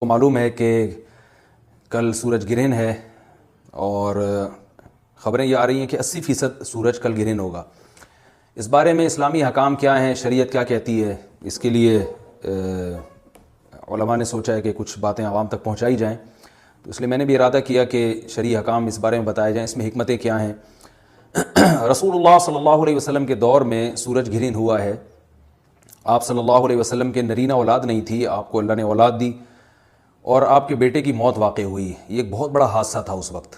کو معلوم ہے کہ کل سورج گرہن ہے اور خبریں یہ آ رہی ہیں کہ 80% سورج کل گرہن ہوگا۔ اس بارے میں اسلامی حکام کیا ہیں، شریعت کیا کہتی ہے، اس کے لیے علماء نے سوچا ہے کہ کچھ باتیں عوام تک پہنچائی جائیں، تو اس لیے میں نے بھی ارادہ کیا کہ شرعی حکام اس بارے میں بتائے جائیں، اس میں حکمتیں کیا ہیں۔ رسول اللہ صلی اللہ علیہ وسلم کے دور میں سورج گرہن ہوا ہے۔ آپ صلی اللہ علیہ وسلم کے نرینہ اولاد نہیں تھی، آپ کو اللہ نے اولاد دی اور آپ کے بیٹے کی موت واقع ہوئی۔ یہ ایک بہت بڑا حادثہ تھا اس وقت،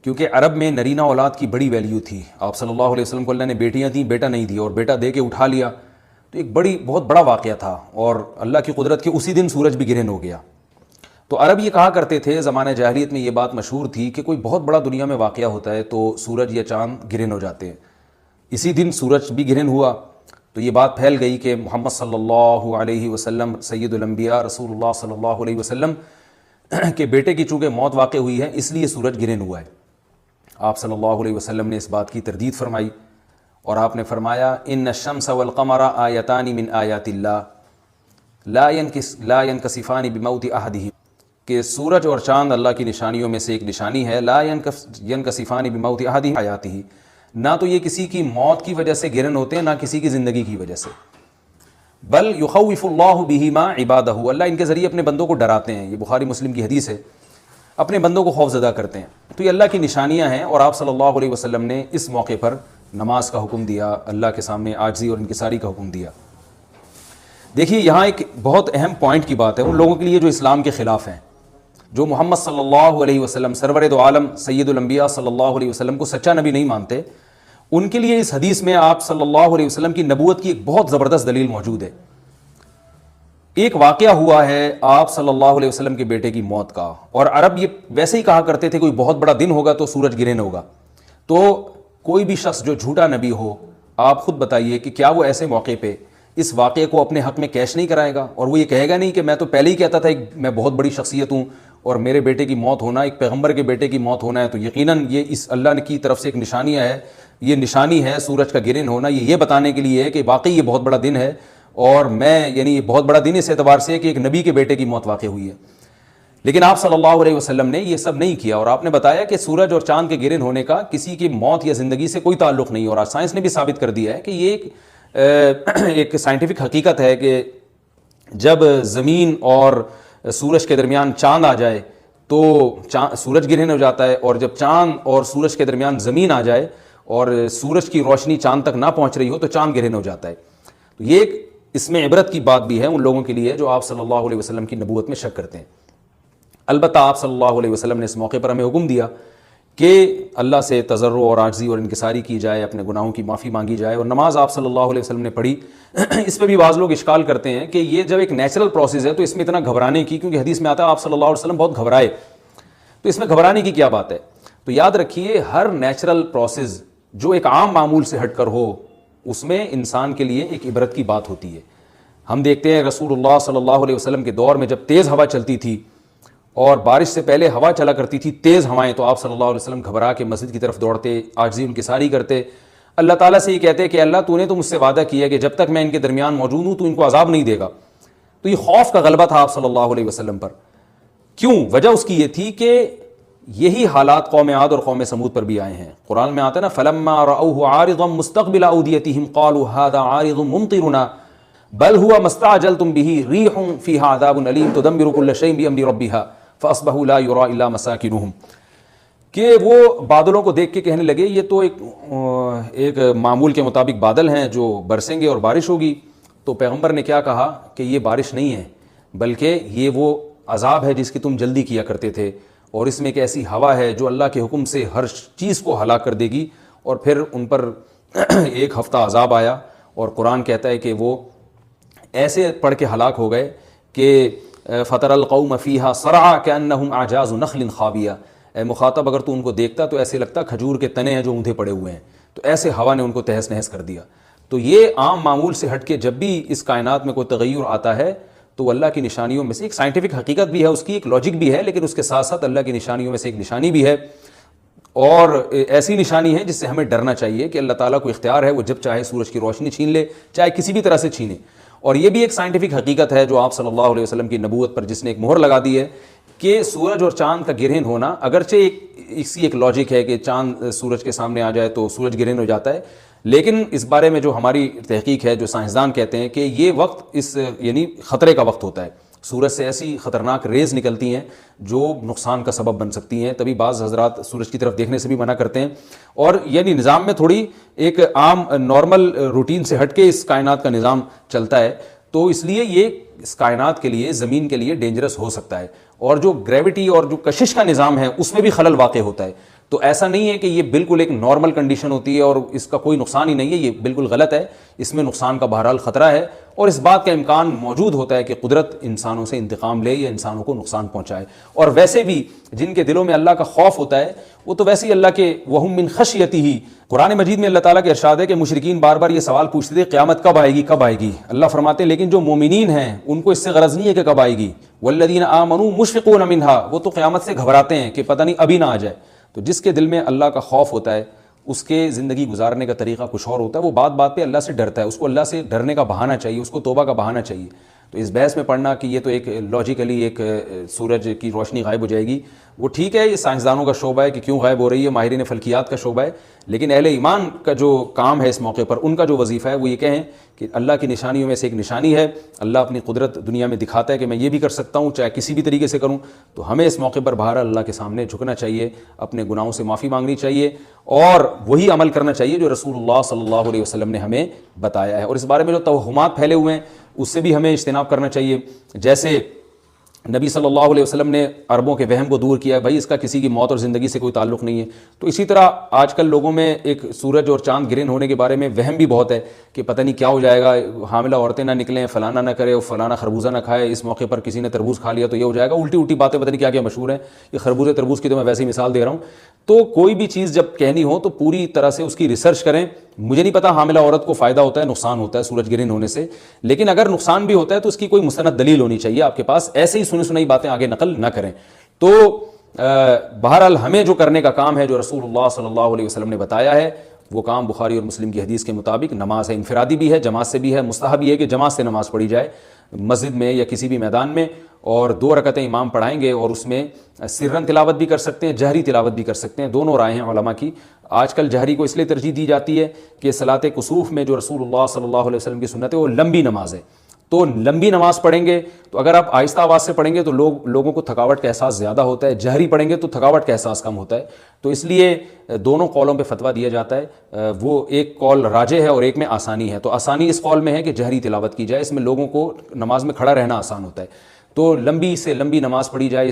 کیونکہ عرب میں نرینہ اولاد کی بڑی ویلیو تھی۔ آپ صلی اللہ علیہ وسلم کو اللہ نے بیٹیاں دیں، بیٹا نہیں دی، اور بیٹا دے کے اٹھا لیا، تو ایک بہت بڑا واقعہ تھا، اور اللہ کی قدرت کے اسی دن سورج بھی گرہن ہو گیا۔ تو عرب یہ کہا کرتے تھے، زمانہ جاہلیت میں یہ بات مشہور تھی کہ کوئی بہت بڑا دنیا میں واقعہ ہوتا ہے تو سورج یا چاند گرہن ہو جاتے ہیں۔ اسی دن سورج بھی گرہن ہوا، تو یہ بات پھیل گئی کہ محمد صلی اللہ علیہ وسلم سید الانبیاء رسول اللہ صلی اللہ علیہ وسلم کے بیٹے کی چونکہ موت واقع ہوئی ہے، اس لیے سورج گرہن ہوا ہے۔ آپ صلی اللہ علیہ وسلم نے اس بات کی تردید فرمائی، اور آپ نے فرمایا ان الشمس والقمر آیتان من آیات اللہ لا ينکسفان بموت احدہم، کہ سورج اور چاند اللہ کی نشانیوں میں سے ایک نشانی ہے، لا ينکسفان بموت احدہم آیاتہ، نہ تو یہ کسی کی موت کی وجہ سے گرہن ہوتے ہیں، نہ کسی کی زندگی کی وجہ سے، بل یخوف اللہ بہما عبادہ، اللہ ان کے ذریعے اپنے بندوں کو ڈراتے ہیں۔ یہ بخاری مسلم کی حدیث ہے، اپنے بندوں کو خوف زدہ کرتے ہیں۔ تو یہ اللہ کی نشانیاں ہیں، اور آپ صلی اللہ علیہ وسلم نے اس موقع پر نماز کا حکم دیا، اللہ کے سامنے عاجزی اور انکساری کا حکم دیا۔ دیکھیے یہاں ایک بہت اہم پوائنٹ کی بات ہے ان لوگوں کے لیے جو اسلام کے خلاف ہیں، جو محمد صلی اللہ علیہ وسلم سرور دو عالم سید الانبیاء صلی اللہ علیہ وسلم کو سچا نبی نہیں مانتے، ان کے لیے اس حدیث میں آپ صلی اللہ علیہ وسلم کی نبوت کی ایک بہت زبردست دلیل موجود ہے۔ ایک واقعہ ہوا ہے آپ صلی اللہ علیہ وسلم کے بیٹے کی موت کا، اور عرب یہ ویسے ہی کہا کرتے تھے کوئی بہت بڑا دن ہوگا تو سورج گرہن ہوگا۔ تو کوئی بھی شخص جو جھوٹا نبی ہو، آپ خود بتائیے کہ کیا وہ ایسے موقع پہ اس واقعے کو اپنے حق میں کیش نہیں کرائے گا، اور وہ یہ کہے گا نہیں کہ میں تو پہلے ہی کہتا تھا میں بہت بڑی شخصیت ہوں اور میرے بیٹے کی موت ہونا، ایک پیغمبر کے بیٹے کی موت ہونا ہے تو یقیناً یہ اس اللہ کی طرف سے ایک نشانیہ ہے، یہ نشانی ہے سورج کا گرہن ہونا، یہ بتانے کے لیے ہے کہ واقعی یہ بہت بڑا دن ہے، اور یہ بہت بڑا دن اس اعتبار سے کہ ایک نبی کے بیٹے کی موت واقع ہوئی ہے۔ لیکن آپ صلی اللہ علیہ وسلم نے یہ سب نہیں کیا، اور آپ نے بتایا کہ سورج اور چاند کے گرہن ہونے کا کسی کی موت یا زندگی سے کوئی تعلق نہیں، اور آج سائنس نے بھی ثابت کر دیا ہے کہ یہ ایک سائنٹیفک حقیقت ہے کہ جب زمین اور سورج کے درمیان چاند آ جائے تو سورج گرہن ہو جاتا ہے، اور جب چاند اور سورج کے درمیان زمین آ جائے اور سورج کی روشنی چاند تک نہ پہنچ رہی ہو تو چاند گرہن ہو جاتا ہے۔ تو یہ ایک اس میں عبرت کی بات بھی ہے ان لوگوں کے لیے جو آپ صلی اللہ علیہ وسلم کی نبوت میں شک کرتے ہیں۔ البتہ آپ صلی اللہ علیہ وسلم نے اس موقع پر ہمیں حکم دیا کہ اللہ سے تضرع اور عاجزی اور انکساری کی جائے، اپنے گناہوں کی معافی مانگی جائے، اور نماز آپ صلی اللہ علیہ وسلم نے پڑھی۔ اس پہ بھی بعض لوگ اشکال کرتے ہیں کہ یہ جب ایک نیچرل پروسیس ہے تو اس میں اتنا گھبرانے کی، کیونکہ حدیث میں آتا ہے آپ صلی اللہ علیہ وسلم بہت گھبرائے، تو اس میں گھبرانے کی کیا بات ہے؟ تو یاد رکھیے ہر نیچرل پروسیس جو ایک عام معمول سے ہٹ کر ہو، اس میں انسان کے لیے ایک عبرت کی بات ہوتی ہے۔ ہم دیکھتے ہیں رسول اللہ صلی اللہ علیہ وسلم کے دور میں جب تیز ہوا چلتی تھی اور بارش سے پہلے ہوا چلا کرتی تھی تیز ہوائیں، تو آپ صلی اللہ علیہ وسلم گھبرا کے مسجد کی طرف دوڑتے، عاجزی انکساری کرتے، اللہ تعالیٰ سے یہ کہتے کہ اللہ تو نے تو مجھ سے وعدہ کیا کہ جب تک میں ان کے درمیان موجود ہوں تو ان کو عذاب نہیں دے گا۔ تو یہ خوف کا غلبہ تھا آپ صلی اللہ علیہ وسلم پر۔ کیوں؟ وجہ اس کی یہ تھی کہ یہی حالات قوم عاد اور قوم سمود پر بھی آئے ہیں۔ قرآن میں آتا ہے نا فَلَمَّا رَأَوْهُ عَارِضًا مُسْتَقْبِلَ أَوْدِيَتِهِمْ قَالُوا هَذَا عَارِضٌ مُمْطِرُنَا بل هو ما استعجلتم به ريح فيها عذاب أليم تدمر كل شيء بأمر ربها فأصبحوا لا يرى إلا مساكنهم، کہ وہ بادلوں کو دیکھ کے کہنے لگے یہ تو ایک معمول کے مطابق بادل ہیں جو برسیں گے اور بارش ہوگی۔ تو پیغمبر نے کیا کہا کہ یہ بارش نہیں ہے بلکہ یہ وہ عذاب ہے جس کی تم جلدی کیا کرتے تھے، اور اس میں ایک ایسی ہوا ہے جو اللہ کے حکم سے ہر چیز کو ہلاک کر دے گی۔ اور پھر ان پر ایک ہفتہ عذاب آیا، اور قرآن کہتا ہے کہ وہ ایسے پڑھ کے ہلاک ہو گئے کہ فَتَرَ الْقَوْمَ فِيهَا صَرْعَىٰ كَأَنَّهُمْ أَعْجَازُ نَخْلٍ خَاوِيَةٍ، اے مخاطب اگر تو ان کو دیکھتا تو ایسے لگتا کھجور کے تنے ہیں جو اوندھے پڑے ہوئے ہیں۔ تو ایسے ہوا نے ان کو تہس نہس کر دیا۔ تو یہ عام معمول سے ہٹ کے جب بھی اس کائنات میں کوئی تغیر آتا ہے تو اللہ کی نشانیوں میں سے ایک سائنٹیفک حقیقت بھی ہے، اس کی ایک لاجک بھی ہے، لیکن اس کے ساتھ ساتھ اللہ کی نشانیوں میں سے ایک نشانی بھی ہے، اور ایسی نشانی ہے جس سے ہمیں ڈرنا چاہیے کہ اللہ تعالیٰ کو اختیار ہے، وہ جب چاہے سورج کی روشنی چھین لے، چاہے کسی بھی طرح سے چھینے۔ اور یہ بھی ایک سائنٹیفک حقیقت ہے جو آپ صلی اللہ علیہ وسلم کی نبوت پر جس نے ایک مہر لگا دی ہے کہ سورج اور چاند کا گرہن ہونا، اگرچہ اسی ایک لاجک ہے کہ چاند سورج کے سامنے آ جائے تو سورج گرہن ہو جاتا ہے، لیکن اس بارے میں جو ہماری تحقیق ہے، جو سائنسدان کہتے ہیں کہ یہ وقت اس یعنی خطرے کا وقت ہوتا ہے، سورج سے ایسی خطرناک ریز نکلتی ہیں جو نقصان کا سبب بن سکتی ہیں، تبھی بعض حضرات سورج کی طرف دیکھنے سے بھی منع کرتے ہیں، اور یعنی نظام میں تھوڑی ایک عام نارمل روٹین سے ہٹ کے اس کائنات کا نظام چلتا ہے، تو اس لیے یہ اس کائنات کے لیے، زمین کے لیے ڈینجرس ہو سکتا ہے، اور جو گریوٹی اور جو کشش کا نظام ہے اس میں بھی خلل واقع ہوتا ہے۔ تو ایسا نہیں ہے کہ یہ بالکل ایک نارمل کنڈیشن ہوتی ہے اور اس کا کوئی نقصان ہی نہیں ہے، یہ بالکل غلط ہے، اس میں نقصان کا بہرحال خطرہ ہے، اور اس بات کا امکان موجود ہوتا ہے کہ قدرت انسانوں سے انتقام لے یا انسانوں کو نقصان پہنچائے۔ اور ویسے بھی جن کے دلوں میں اللہ کا خوف ہوتا ہے وہ تو ویسے ہی اللہ کے وَهُم مِّن خَشْيَتِهِ، قرآن مجید میں اللہ تعالیٰ کے ارشاد ہے کہ مشرکین بار بار یہ سوال پوچھتے تھے قیامت کب آئے گی کب آئے گی، اللہ فرماتے ہیں لیکن جو مومنین ہیں ان کو اس سے غرض نہیں ہے کہ کب آئے گی، وَالَّذِينَ آمَنُوا مُشْفِقُونَ مِنْهَا، وہ تو قیامت سے گھبراتے ہیں کہ پتہ نہیں ابھی نہ آ جائے۔ تو جس کے دل میں اللہ کا خوف ہوتا ہے اس کے زندگی گزارنے کا طریقہ کچھ اور ہوتا ہے، وہ بات بات پہ اللہ سے ڈرتا ہے، اس کو اللہ سے ڈرنے کا بہانہ چاہیے، اس کو توبہ کا بہانہ چاہیے۔ تو اس بحث میں پڑھنا کہ یہ تو ایک لاجیکلی ایک سورج کی روشنی غائب ہو جائے گی، وہ ٹھیک ہے، یہ سائنسدانوں کا شعبہ ہے کہ کیوں غائب ہو رہی ہے، ماہرین فلکیات کا شعبہ ہے، لیکن اہل ایمان کا جو کام ہے اس موقع پر، ان کا جو وظیفہ ہے وہ یہ کہیں کہ اللہ کی نشانیوں میں سے ایک نشانی ہے، اللہ اپنی قدرت دنیا میں دکھاتا ہے کہ میں یہ بھی کر سکتا ہوں چاہے کسی بھی طریقے سے کروں، تو ہمیں اس موقع پر بہرحال اللہ کے سامنے جھکنا چاہیے، اپنے گناہوں سے معافی مانگنی چاہیے، اور وہی عمل کرنا چاہیے جو رسول اللہ صلی اللہ علیہ وسلم نے ہمیں بتایا ہے۔ اور اس بارے میں جو توہمات پھیلے ہوئے ہیں اس سے بھی ہمیں اجتناب کرنا چاہیے، جیسے نبی صلی اللہ علیہ وسلم نے عربوں کے وہم کو دور کیا ہے، بھائی اس کا کسی کی موت اور زندگی سے کوئی تعلق نہیں ہے، تو اسی طرح آج کل لوگوں میں ایک سورج اور چاند گرہن ہونے کے بارے میں وہم بھی بہت ہے کہ پتہ نہیں کیا ہو جائے گا، حاملہ عورتیں نہ نکلیں، فلانا نہ کرے، فلانا خربوزہ نہ کھائے، اس موقع پر کسی نے تربوز کھا لیا تو یہ ہو جائے گا، الٹی الٹی باتیں پتہ نہیں کیا کیا مشہور ہیں، یہ خربوزے تربوز کی تو میں ویسے ہی مثال دے رہا ہوں۔ تو کوئی بھی چیز جب کہنی ہو تو پوری طرح سے اس کی ریسرچ کریں۔ مجھے نہیں پتا حاملہ عورت کو فائدہ ہوتا ہے نقصان ہوتا ہے سورج گرہن ہونے سے، لیکن اگر نقصان بھی ہوتا ہے تو اس کی کوئی مستند دلیل ہونی چاہیے آپ کے پاس، ایسے ہی سنی سنائی باتیں آگے نقل نہ کریں۔ تو بہرحال ہمیں جو کرنے کا کام ہے جو رسول اللہ صلی اللہ علیہ وسلم نے بتایا ہے وہ کام بخاری اور مسلم کی حدیث کے مطابق نماز ہے، انفرادی بھی ہے، جماعت سے بھی ہے، مستحب یہ ہے کہ جماعت سے نماز پڑھی جائے مسجد میں یا کسی بھی میدان میں، اور 2 رکعتیں امام پڑھائیں گے، اور اس میں سرن تلاوت بھی کر سکتے ہیں، جہری تلاوت بھی کر سکتے ہیں، دونوں رائے ہیں علماء کی۔ آج کل جہری کو اس لیے ترجیح دی جاتی ہے کہ صلاۃ کسوف میں جو رسول اللہ صلی اللہ علیہ وسلم کی سنت ہے وہ لمبی نماز ہے، تو لمبی نماز پڑھیں گے تو اگر آپ آہستہ آواز سے پڑھیں گے تو لوگوں کو تھکاوٹ کا احساس زیادہ ہوتا ہے، جہری پڑھیں گے تو تھکاوٹ کا احساس کم ہوتا ہے، تو اس لیے دونوں قولوں پہ فتویٰ دیا جاتا ہے، وہ ایک قول راجح ہے اور ایک میں آسانی ہے، تو آسانی اس قول میں ہے کہ جہری تلاوت کی جائے، اس میں لوگوں کو نماز میں کھڑا رہنا آسان ہوتا ہے، تو لمبی سے لمبی نماز پڑھی جائے۔